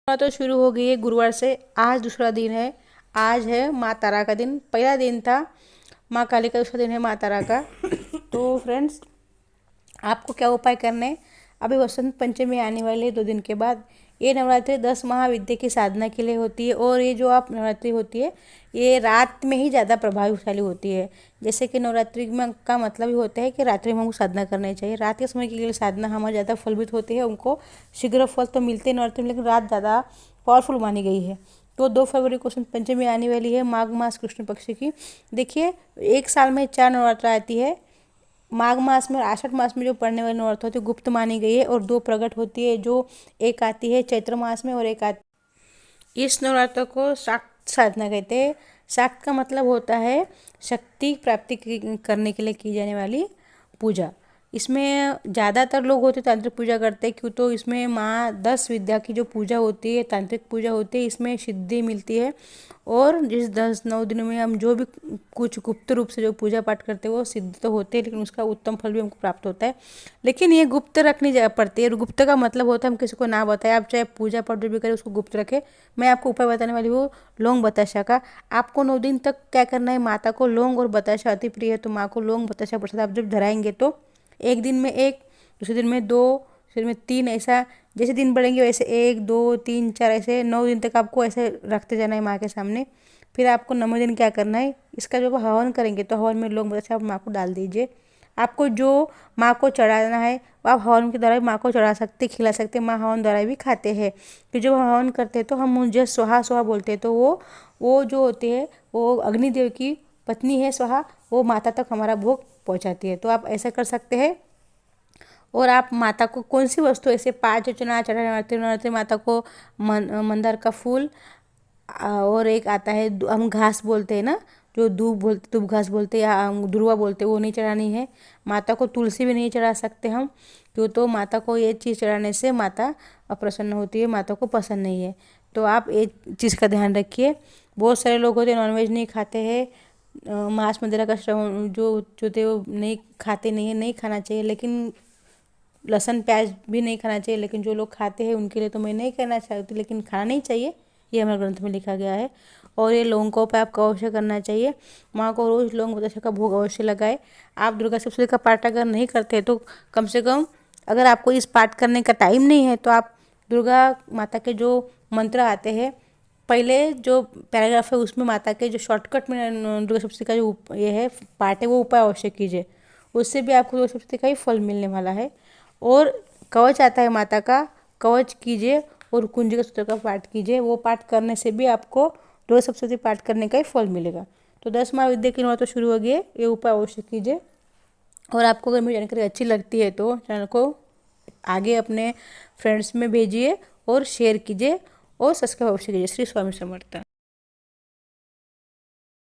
तो शुरू हो गई है गुरुवार से। आज दूसरा दिन है। आज है माँ तारा का दिन। पहला दिन था माँ काली का, दूसरा दिन है माँ तारा का। तो फ्रेंड्स, आपको क्या उपाय करने हैं? अभी वसंत पंचमी आने वाली है 2 दिन के बाद। ये नवरात्रि 10 महाविद्या की साधना के लिए होती है और ये जो आप नवरात्रि होती है ये रात में ही ज़्यादा प्रभावशाली होती है। जैसे कि नवरात्रि में का मतलब ही होता है कि रात्रि में हमको साधना करनी चाहिए। रात के समय के लिए साधना हमारे ज़्यादा फलवित होती है। उनको शीघ्र फल तो मिलते हैं नवरात्रि में, लेकिन रात ज़्यादा पावरफुल मानी गई है। तो 2 फरवरी को वसंत पंचमी आने वाली है, माघ मास कृष्ण पक्ष की। देखिए, एक साल में 4 नवरात्र आती है। माघ मास में और आषाढ़ मास में जो पड़ने वाली नवरात्र होती है गुप्त मानी गई है और 2 प्रकट होती है। जो एक आती है चैत्र मास में और एक आती। इस नवरात्र को शाक्त साधना कहते हैं। शाक्त का मतलब होता है शक्ति प्राप्ति करने के लिए की जाने वाली पूजा। इसमें ज़्यादातर लोग होते तांत्रिक पूजा करते हैं, क्यों तो इसमें माँ 10 विद्या की जो पूजा होती है, तांत्रिक पूजा होती है, इसमें सिद्धि मिलती है। और जिस 10-9 दिनों में हम जो भी कुछ गुप्त रूप से जो पूजा पाठ करते हैं वो सिद्ध तो होते हैं, लेकिन उसका उत्तम फल भी हमको प्राप्त होता है। लेकिन ये गुप्त रखनी पड़ती है। और गुप्त का मतलब होता है हम किसी को ना बताएं। आप चाहे पूजा पाठ जो भी करें उसको गुप्त रखें। मैं आपको उपाय बताने वाली हूँ लौंग बताशा का। आपको 9 दिन तक क्या करना है? माता को लौंग और बताशा अति प्रिय है, तो माँ को लौंग बताशा प्रसाद आप जब धराएंगे तो एक दिन में 1, दूसरे दिन में 2, दूसरे दिन में 3, ऐसा जैसे दिन बढ़ेंगे वैसे 1, 2, 3, 4 ऐसे 9 दिन तक आपको ऐसे रखते जाना है माँ के सामने। फिर आपको 9वें दिन क्या करना है? इसका जब हवन करेंगे तो हवन में लौंग बताशा आप माँ को डाल दीजिए। आपको जो माँ को चढ़ाना है वो आप हवन के द्वारा भी माँ को चढ़ा सकते, खिला सकते। माँ हवन द्वारा भी खाते हैं। कि जब हवन करते हैं तो हम मुझे स्वाहा स्वाहा बोलते हैं, तो वो जो होते हैं वो अग्निदेव की पत्नी है स्वाहा, वो माता तक हमारा भोग पहुँचाती है। तो आप ऐसा कर सकते हैं। और आप माता को कौन सी वस्तु ऐसे 5 चना चढ़ाते माता को मंदार का फूल, और एक आता है हम घास बोलते हैं ना, जो दूब घास बोलते हैं या दुर्वा बोलते हैं, वो नहीं चढ़ानी है। माता को तुलसी भी नहीं चढ़ा सकते हम, क्यों तो माता को ये चीज़ चढ़ाने से माता अप्रसन्न होती है, माता को पसंद नहीं है। तो आप एक चीज़ का ध्यान रखिए। बहुत सारे लोग होते हैं नॉनवेज नहीं खाते हैं, मांस मदिरा का श्रवण जो होते वो नहीं खाते नहीं है, नहीं खाना चाहिए। लेकिन लहसुन प्याज भी नहीं खाना चाहिए। लेकिन जो लोग खाते हैं उनके लिए तो मैं नहीं कहना चाहती, लेकिन खाना नहीं चाहिए, ये हमारे ग्रंथ में लिखा गया है। और ये लौंग का उपाय आपको अवश्य करना चाहिए। माँ को रोज़ लौंग बताशा का भोग अवश्य लगाए। आप दुर्गा सप्तशती का पाठ अगर नहीं करते तो कम से कम, अगर आपको इस पाठ करने का टाइम नहीं है तो आप दुर्गा माता के जो मंत्र आते हैं, पहले जो पैराग्राफ है उसमें माता के जो शॉर्टकट में दुर्गा सप्तशती का जो ये है पाठ है वो उपाय अवश्य कीजिए। उससे भी आपको दुर्गा सप्तशती का ही फल मिलने वाला है। और कवच आता है माता का, कवच कीजिए और कुंजिका सूत्र का पाठ कीजिए। वो पाठ करने से भी आपको दुर्गा सप्तशती पाठ करने का ही फल मिलेगा। तो 10 महाविद्या की नवरात्र शुरू हो गई है, ये उपाय अवश्य कीजिए। और आपको अगर मेरी जानकारी अच्छी लगती है तो चैनल को आगे अपने फ्रेंड्स में भेजिए और शेयर कीजिए और सब्सक्राइब अवश्य कीजिए। श्री स्वामी समर्थ।